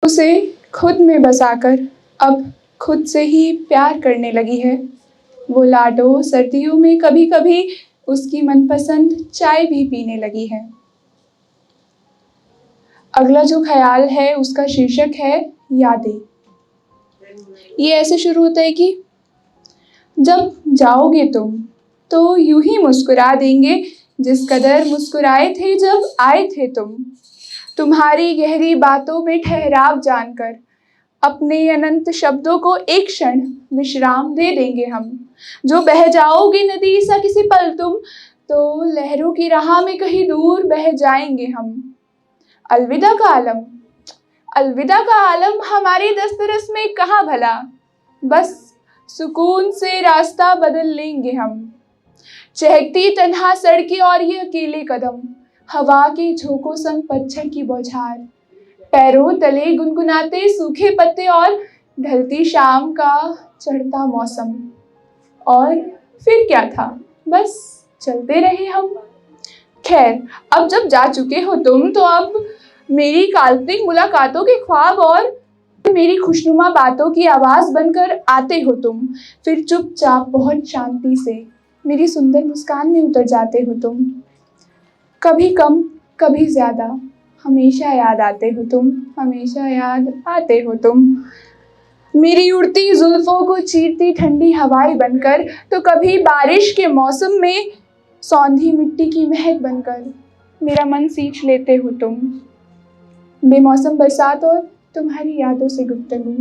उसे खुद में बसाकर अब खुद से ही प्यार करने लगी है। वो लाडो सर्दियों में कभी कभी उसकी मनपसंद चाय भी पीने लगी है। अगला जो ख्याल है उसका शीर्षक है यादें। ये ऐसे शुरू होता है कि जब जाओगे तुम तो यूं ही मुस्कुरा देंगे जिस कदर मुस्कुराए थे जब आए थे तुम। तुम्हारी गहरी बातों में ठहराव जानकर अपने अनंत शब्दों को एक क्षण विश्राम दे देंगे हम। जो बह जाओगी नदी सा किसी पल तुम तो लहरों की राह में कहीं दूर बह जाएंगे हम। अलविदा का आलम, अलविदा का आलम हमारी दस्तरस में कहाँ भला, बस सुकून से रास्ता बदल लेंगे हम। चहकती तन्हा सड़कें और ये अकेले कदम, हवा के झोंकों संग पतझड़ की बौछार, पैरों तले गुनगुनाते सूखे पत्ते और ढलती शाम का चढ़ता मौसम। और फिर क्या था, बस चलते रहे हम। खैर, अब जब जा चुके हो तुम तो अब मेरी काल्पनिक मुलाकातों के ख्वाब और मेरी खुशनुमा बातों की आवाज़ बनकर आते हो तुम। फिर चुपचाप बहुत शांति से मेरी सुंदर मुस्कान में उतर जाते हो तुम। कभी कम कभी ज़्यादा हमेशा याद आते हो तुम, हमेशा याद आते हो तुम। मेरी उड़ती जुल्फों को चीरती ठंडी हवाएं बनकर, तो कभी बारिश के मौसम में सौंधी मिट्टी की महक बनकर मेरा मन सींच लेते हो तुम। बेमौसम बरसात और तुम्हारी यादों से गुफ्तगू,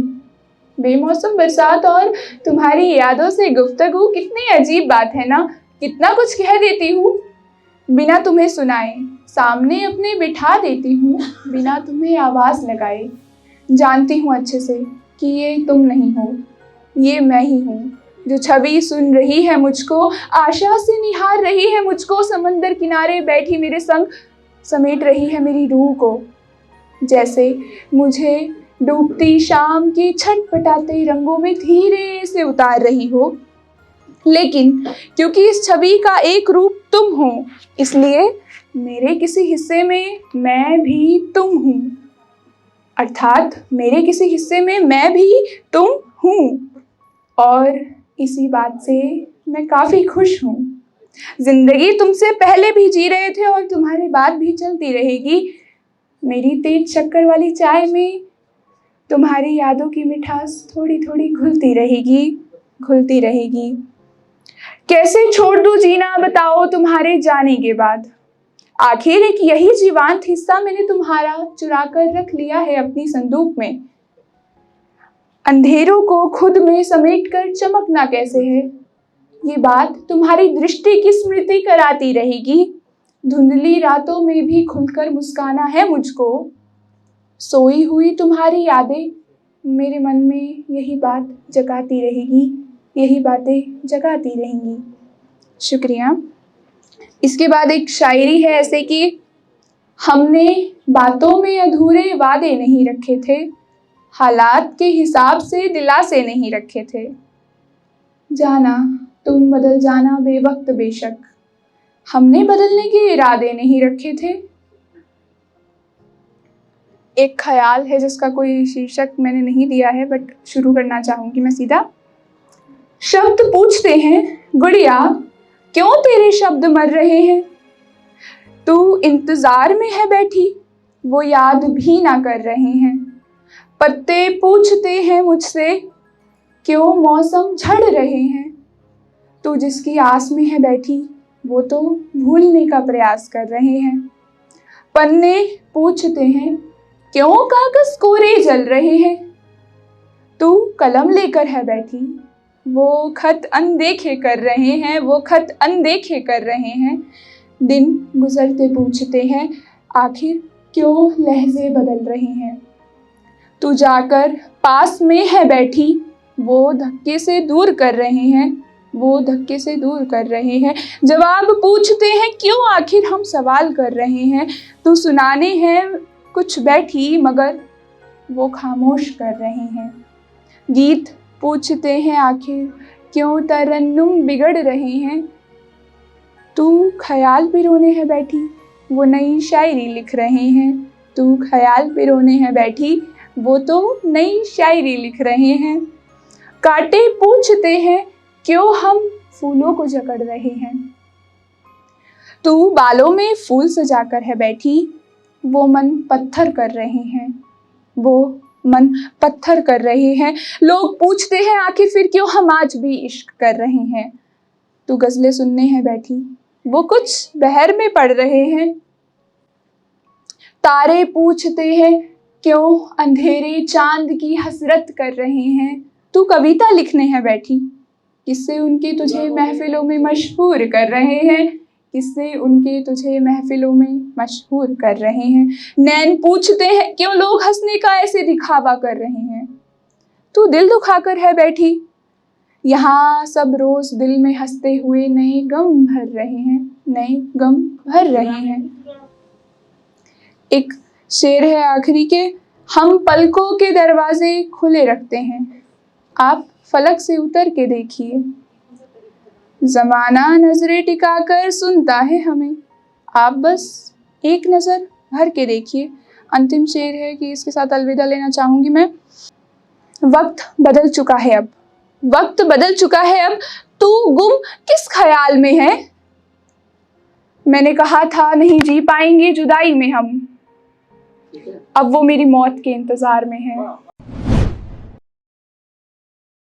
बेमौसम बरसात और तुम्हारी यादों से गुफ्तगू, कितनी अजीब बात है ना। कितना कुछ कह देती हूँ बिना तुम्हें सुनाए, सामने अपने बिठा देती हूँ बिना तुम्हें आवाज़ लगाए। जानती हूँ अच्छे से कि ये तुम नहीं हो, ये मैं ही हूँ जो छवि सुन रही है मुझको, आशा से निहार रही है मुझको, समंदर किनारे बैठी मेरे संग समेट रही है मेरी रूह को। जैसे मुझे डूबती शाम के छटपटाते रंगों में धीरे से उतार रही हो। लेकिन क्योंकि इस छवि का एक रूप तुम हो, इसलिए मेरे किसी हिस्से में मैं भी तुम हूँ, अर्थात मेरे किसी हिस्से में मैं भी तुम हूँ। और इसी बात से मैं काफ़ी खुश हूँ। जिंदगी तुमसे पहले भी जी रहे थे और तुम्हारे बाद भी चलती रहेगी। मेरी तेज शक्कर वाली चाय में तुम्हारी यादों की मिठास थोड़ी थोड़ी घुलती रहेगी, घुलती रहेगी। कैसे छोड़ दूँ जीना बताओ तुम्हारे जाने के बाद, आखिर एक यही जीवांत हिस्सा मैंने तुम्हारा चुरा कर रख लिया है अपनी संदूक में। अंधेरों को खुद में समेट कर चमकना कैसे है, ये बात तुम्हारी दृष्टि की स्मृति कराती रहेगी। धुंधली रातों में भी खुलकर मुस्काना है मुझको। सोई हुई तुम्हारी यादें मेरे मन में यही बात जगाती रहेगी, यही बातें जगाती रहेंगी। शुक्रिया। इसके बाद एक शायरी है ऐसे कि हमने बातों में अधूरे वादे नहीं रखे थे, हालात के हिसाब से दिलासे नहीं रखे थे। जाना तुम बदल जाना बेवक्त बेशक, हमने बदलने के इरादे नहीं रखे थे। एक ख्याल है जिसका कोई शीर्षक मैंने नहीं दिया है, बट शुरू करना चाहूँगी मैं सीधा। शब्द पूछते हैं गुड़िया क्यों तेरे शब्द मर रहे हैं, तू इंतजार में है बैठी वो याद भी ना कर रहे हैं। पत्ते पूछते हैं मुझसे क्यों मौसम झड़ रहे हैं, तू जिसकी आस में है बैठी वो तो भूलने का प्रयास कर रहे हैं। पन्ने पूछते हैं क्यों कागज कोरे जल रहे हैं, तू कलम लेकर है बैठी वो खत अनदेखे कर रहे हैं, वो खत अनदेखे कर रहे हैं। दिन गुजरते पूछते हैं आखिर क्यों लहजे बदल रहे हैं, तू जाकर पास में है बैठी वो धक्के से दूर कर रहे हैं, वो धक्के से दूर कर रहे हैं। जवाब पूछते हैं क्यों आखिर हम सवाल कर रहे हैं, तू सुनाने हैं कुछ बैठी मगर वो खामोश कर रहे हैं। गीत पूछते हैं आखिर क्यों तरन्नुम बिगड़ रहे हैं, तू ख्याल पिरोने है बैठी वो नई शायरी लिख रहे हैं, तू ख्याल पिरोने है बैठी वो तो नई शायरी लिख रहे हैं। कांटे पूछते हैं क्यों हम फूलों को जकड़ रहे हैं। तू बालों में फूल सजाकर है बैठी, वो मन पत्थर कर रहे हैं, वो मन पत्थर कर रहे हैं। लोग पूछते हैं आखिर फिर क्यों हम आज भी इश्क कर रहे हैं। तू गजलें सुनने है बैठी, वो कुछ बहर में पढ़ रहे हैं। तारे पूछते हैं क्यों अंधेरे चांद की हसरत कर रहे हैं। तू कविता लिखने है बैठी, किससे उनके तुझे महफिलों में मशहूर कर रहे हैं, किससे उनके तुझे महफिलों में मशहूर कर रहे हैं। नैन पूछते हैं क्यों लोग हंसने का ऐसे दिखावा कर रहे हैं। तू दिल दुखाकर है बैठी, यहाँ सब रोज दिल में हंसते हुए नए गम भर रहे हैं, नए गम भर रहे हैं। एक शेर है आखिरी के, हम पलकों के दरवाजे खुले रखते हैं, आप फलक से उतर के देखिए। जमाना नजरें टिकाकर सुनता है हमें, आप बस एक नजर भर के देखिए। अंतिम शेर है कि इसके साथ अलविदा लेना चाहूंगी मैं। वक्त बदल चुका है अब, वक्त बदल चुका है अब, तू गुम किस ख्याल में है। मैंने कहा था नहीं जी पाएंगे जुदाई में हम, अब वो मेरी मौत के इंतजार में है।